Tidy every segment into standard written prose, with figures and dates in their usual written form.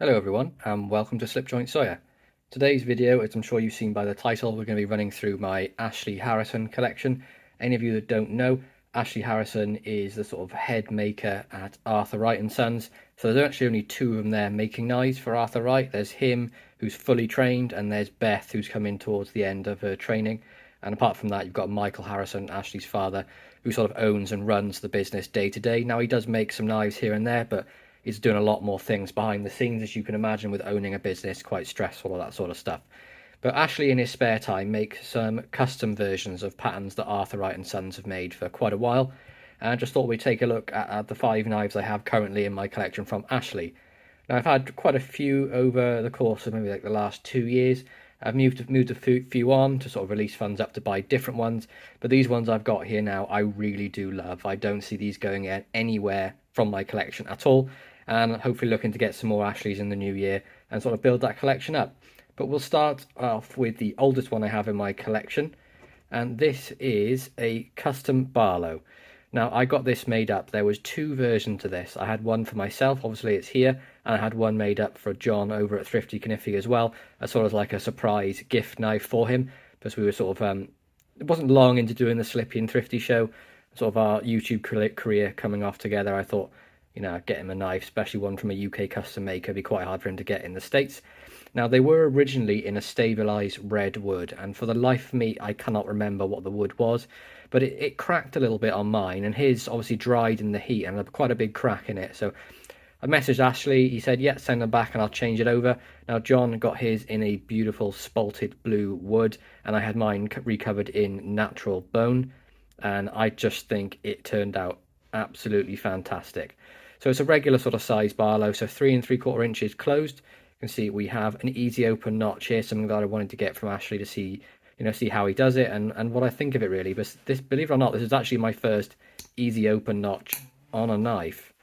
Hello everyone and welcome to Slipjoint Sawyer. Today's video, as I'm sure you've seen by the title, we're going to be running through my Ashley Harrison collection. Any of you that don't know, Ashley Harrison is the sort of head maker at Arthur Wright and Sons. So there's actually only two of them there making knives for Arthur Wright. There's him, who's fully trained, and there's Beth, who's coming towards the end of her training. And apart from that, you've got Michael Harrison, Ashley's father, who sort of owns and runs the business day to day. Now he does make some knives here and there, but he's doing a lot more things behind the scenes, as you can imagine, with owning a business, quite stressful, all that sort of stuff. But Ashley, in his spare time, makes some custom versions of patterns that Arthur Wright and Sons have made for quite a while. And I just thought we'd take a look at the 5 knives I have currently in my collection from Ashley. Now, I've had quite a few over the course of maybe like the last 2 years. I've moved a few on to sort of release funds up to buy different ones, but these ones I've got here now I really do love. I don't see these going anywhere from my collection at all, and hopefully looking to get some more Ashleys in the new year and sort of build that collection up. But we'll start off with the oldest one I have in my collection, and this is a custom barrow. Now, I got this made up. There was 2 versions of this. I had one for myself, obviously it's here, and I had one made up for John over at Thrifty Kniffy as well, as sort of like a surprise gift knife for him, because we were sort of, it wasn't long into doing the Slippy and Thrifty show, sort of our YouTube career coming off together. I thought, you know, get him a knife, especially one from a UK custom maker, it'd be quite hard for him to get in the States. Now, they were originally in a stabilised red wood, and for the life of me, I cannot remember what the wood was, but it cracked a little bit on mine, and his obviously dried in the heat, and had quite a big crack in it. So I messaged Ashley, he said, yeah, send them back and I'll change it over. Now, John got his in a beautiful spalted blue wood, and I had mine recovered in natural bone, and I just think it turned out absolutely fantastic. So it's a regular sort of size barrow, so 3 3/4 inches closed. You can see we have an easy open notch here, something that I wanted to get from Ashley to see, you know, see how he does it and what I think of it really. But this, believe it or not, this is actually my first easy open notch on a knife.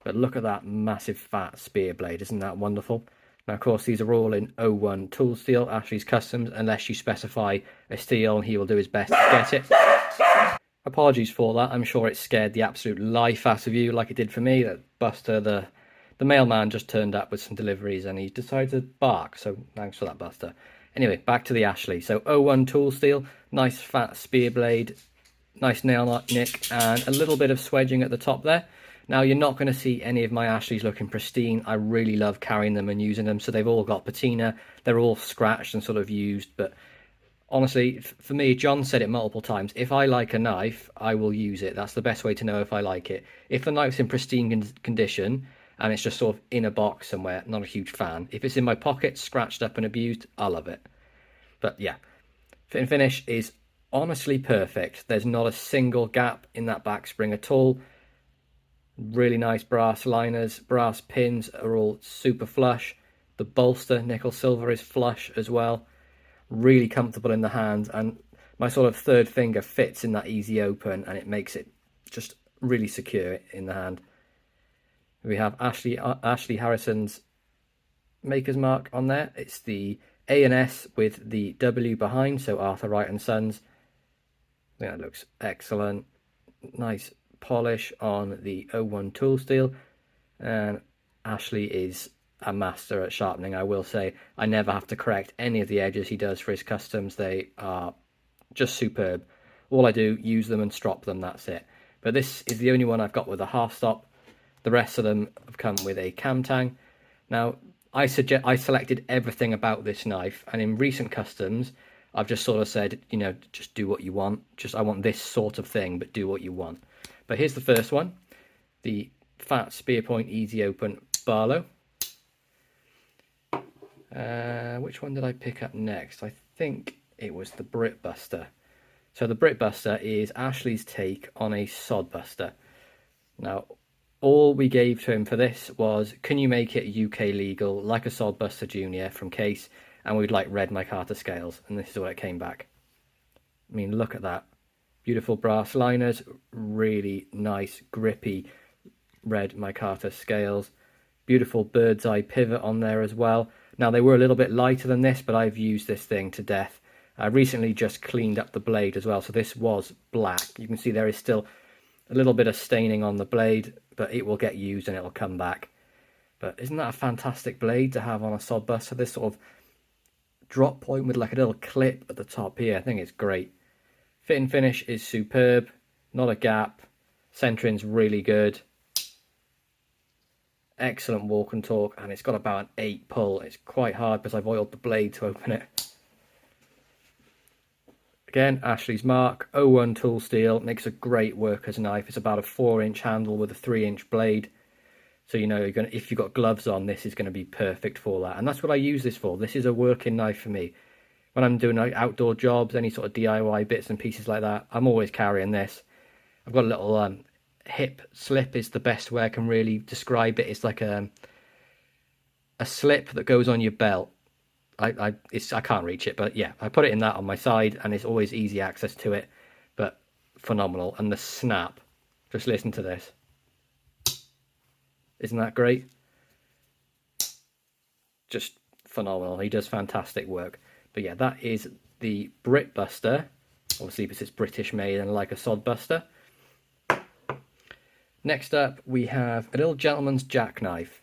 But look at that massive fat spear blade, isn't that wonderful? Now, of course, these are all in 01 tool steel, Ashley's Customs, unless you specify a steel, and he will do his best to get it. Apologies for that. I'm sure it scared the absolute life out of you, like it did for me. That Buster, the mailman, just turned up with some deliveries and he decided to bark, so thanks for that, Buster. Anyway, back to the Ashley. So 01 tool steel, nice fat spear blade, nice nail nick, and a little bit of swedging at the top there. Now, you're not going to see any of my Ashleys looking pristine. I really love carrying them and using them, so they've all got patina. They're all scratched and sort of used, but honestly, for me, John said it multiple times, if I like a knife, I will use it. That's the best way to know if I like it. If the knife's in pristine condition and it's just sort of in a box somewhere, not a huge fan. If it's in my pocket, scratched up and abused, I love it. But yeah, fit and finish is honestly perfect. There's not a single gap in that back spring at all. Really nice brass liners, brass pins are all super flush. The bolster, nickel silver, is flush as well. Really comfortable in the hand, and my sort of third finger fits in that easy open, and it makes it just really secure in the hand. We have Ashley Harrison's maker's mark on there. It's the A and S with the W behind, so Arthur Wright and Sons. I think that looks excellent. Nice polish on the 01 tool steel, and Ashley is a master at sharpening. I will say I never have to correct any of the edges he does for his customs. They are just superb. All I do, use them and strop them, that's it. But this is the only one I've got with a half stop. The rest of them have come with a cam tang. Now, I selected everything about this knife, and in recent customs I've just sort of said, you know, just do what you want. Just, I want this sort of thing, but do what you want. But here's the first one, the fat spear point easy open barrow. Which one did I pick up next? I think it was the Brit Buster. So the Brit Buster is Ashley's take on a sod buster. Now, all we gave to him for this was, can you make it UK legal, like a sod buster junior from Case, and we'd like red micarta scales, and this is what it came back. I mean, look at that. Beautiful brass liners, really nice, grippy red micarta scales. Beautiful bird's eye pivot on there as well. Now, they were a little bit lighter than this, but I've used this thing to death. I recently just cleaned up the blade as well, so this was black. You can see there is still a little bit of staining on the blade, but it will get used and it'll come back. But isn't that a fantastic blade to have on a sod buster? This sort of drop point with like a little clip at the top here. I think it's great. Fit and finish is superb. Not a gap. Centering's really good. Excellent walk and torque, and it's got about an 8 pull. It's quite hard because I've oiled the blade to open it. Again, Ashley's mark, 01 tool steel, makes a great worker's knife. It's about a 4-inch handle with a 3-inch blade. So you know, if you've got gloves on, this is going to be perfect for that. And that's what I use this for. This is a working knife for me. When I'm doing outdoor jobs, any sort of DIY bits and pieces like that, I'm always carrying this. I've got a little hip slip is the best way I can really describe it. It's like a slip that goes on your belt. I can't reach it, but yeah, I put it in that on my side, and it's always easy access to it, but phenomenal. And the snap, just listen to this. Isn't that great? Just phenomenal. He does fantastic work. But yeah, that is the Brit Buster, obviously because it's British made and like a sod buster. Next up, we have a little gentleman's jackknife.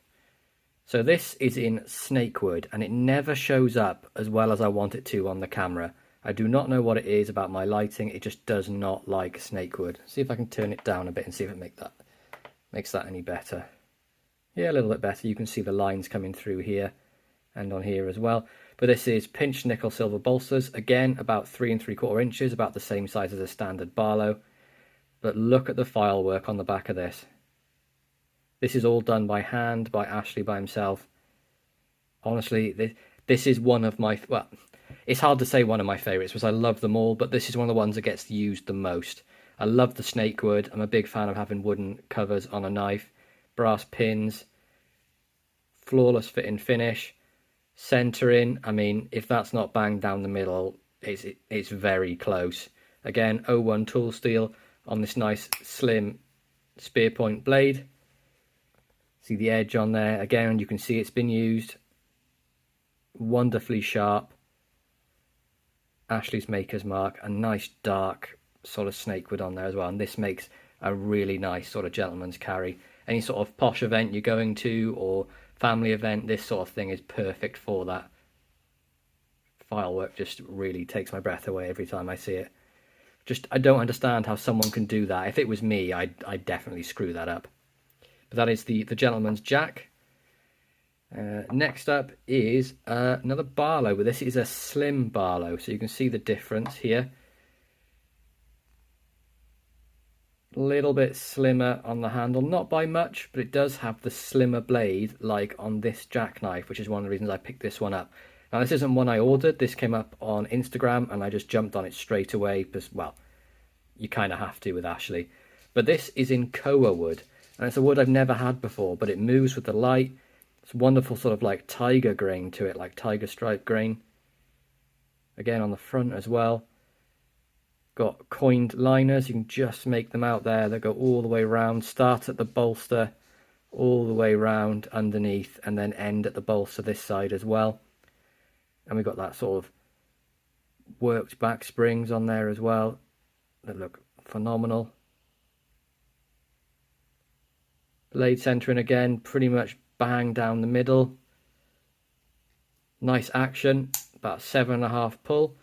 So this is in snakewood, and it never shows up as well as I want it to on the camera. I do not know what it is about my lighting. It just does not like snakewood. See if I can turn it down a bit and see if it makes that any better. Yeah, a little bit better. You can see the lines coming through here and on here as well. But this is pinched nickel silver bolsters. Again, about 3 3/4 inches, about the same size as a standard barrow. But look at the file work on the back of this. This is all done by hand, by Ashley, by himself. Honestly, this is one of my... Well, it's hard to say one of my favourites because I love them all, but this is one of the ones that gets used the most. I love the snakewood. I'm a big fan of having wooden covers on a knife. Brass pins. Flawless fit and finish. Centering. I mean, if that's not banged down the middle, it's very close. Again, 01 tool steel on this nice slim spear point blade. See the edge on there. Again, you can see it's been used. Wonderfully sharp. Ashley's maker's mark. A nice dark sort of snakewood on there as well. And this makes a really nice sort of gentleman's carry. Any sort of posh event you're going to or family event, this sort of thing is perfect for that. File work just really takes my breath away every time I see it. I don't understand how someone can do that. If it was me, I'd definitely screw that up. But that is the gentleman's jack. Next up is another barrow, but this is a slim barrow, so you can see the difference here. A little bit slimmer on the handle, not by much, but it does have the slimmer blade like on this jackknife, which is one of the reasons I picked this one up. Now this isn't one I ordered, this came up on Instagram and I just jumped on it straight away because, well, you kind of have to with Ashley. But this is in koa wood, and it's a wood I've never had before, but it moves with the light. It's wonderful sort of like tiger grain to it, like tiger stripe grain. Again on the front as well. Got coined liners, you can just make them out there. They go all the way around, start at the bolster, all the way around underneath, and then end at the bolster this side as well. And we've got that sort of worked back springs on there as well that look phenomenal. Blade centering again, pretty much bang down the middle. Nice action, about 7.5 pull.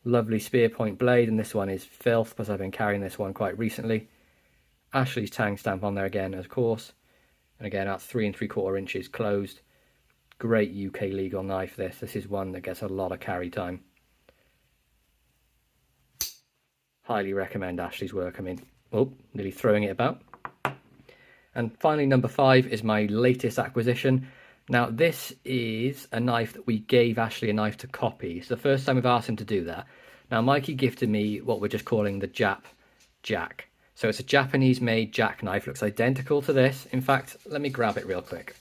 Lovely spear point blade, and this one is filth because I've been carrying this one quite recently. Ashley's tang stamp on there again, of course. And again, at 3 3/4 inches closed. Great UK legal knife this. This is one that gets a lot of carry time. Highly recommend Ashley's work. I mean, oh, nearly throwing it about. And finally, number 5 is my latest acquisition. Now, this is a knife that we gave Ashley a knife to copy. It's the first time we've asked him to do that. Now, Mikey gifted me what we're just calling the Jap Jack. So it's a Japanese-made jackknife. Looks identical to this. In fact, let me grab it real quick.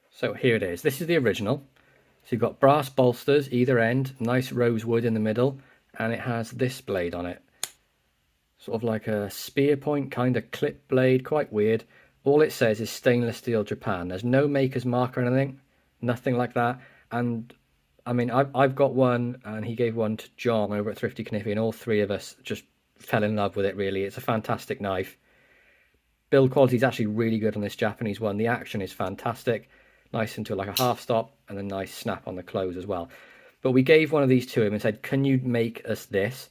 So here it is. This is the original. So you've got brass bolsters either end, nice rosewood in the middle, and it has this blade on it. Sort of like a spear point kind of clip blade, quite weird. All it says is stainless steel Japan. There's no maker's mark or anything, nothing like that. And I mean, I've got one, and he gave one to John over at Thrifty Kniffy, and all three of us just fell in love with it, really. It's a fantastic knife. Build quality is actually really good on this Japanese one. The action is fantastic. Nice into like a half stop and a nice snap on the close as well. But we gave one of these to him and said, can you make us this?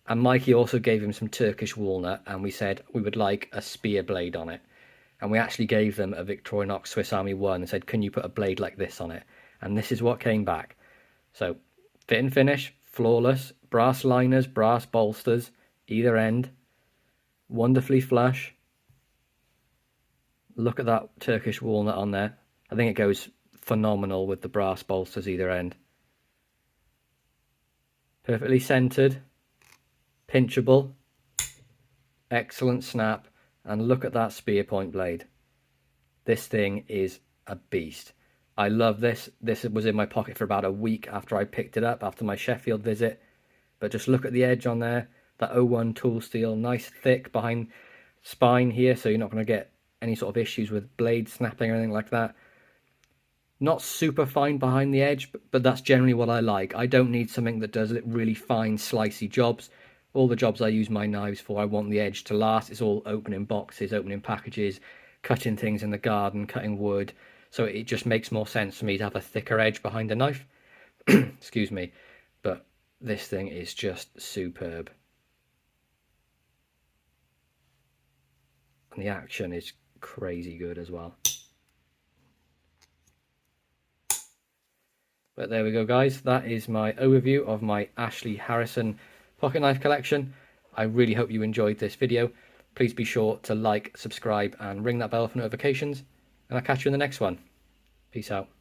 And Mikey also gave him some Turkish walnut, and we said we would like a spear blade on it. And we actually gave them a Victorinox Swiss Army 1 and said, can you put a blade like this on it? And this is what came back. So fit and finish, flawless, brass liners, brass bolsters, either end, wonderfully flush. Look at that Turkish walnut on there. I think it goes phenomenal with the brass bolsters either end. Perfectly centered, pinchable, excellent snap, and look at that spear point blade. This thing is a beast. I love this. This was in my pocket for about a week after I picked it up after my Sheffield visit. But just look at the edge on there, that 01 tool steel, nice thick behind spine here, so you're not going to get any sort of issues with blade snapping or anything like that. Not super fine behind the edge, but that's generally what I like. I don't need something that does really fine slicey jobs. All the jobs I use my knives for, I want the edge to last. It's all opening boxes, opening packages, cutting things in the garden, cutting wood. So it just makes more sense for me to have a thicker edge behind a knife. Excuse me. But this thing is just superb. And the action is crazy good as well. But there we go, guys. That is my overview of my Ashley Harrison pocket knife collection. I really hope you enjoyed this video. Please be sure to like, subscribe, and ring that bell for notifications. And I'll catch you in the next one. Peace out.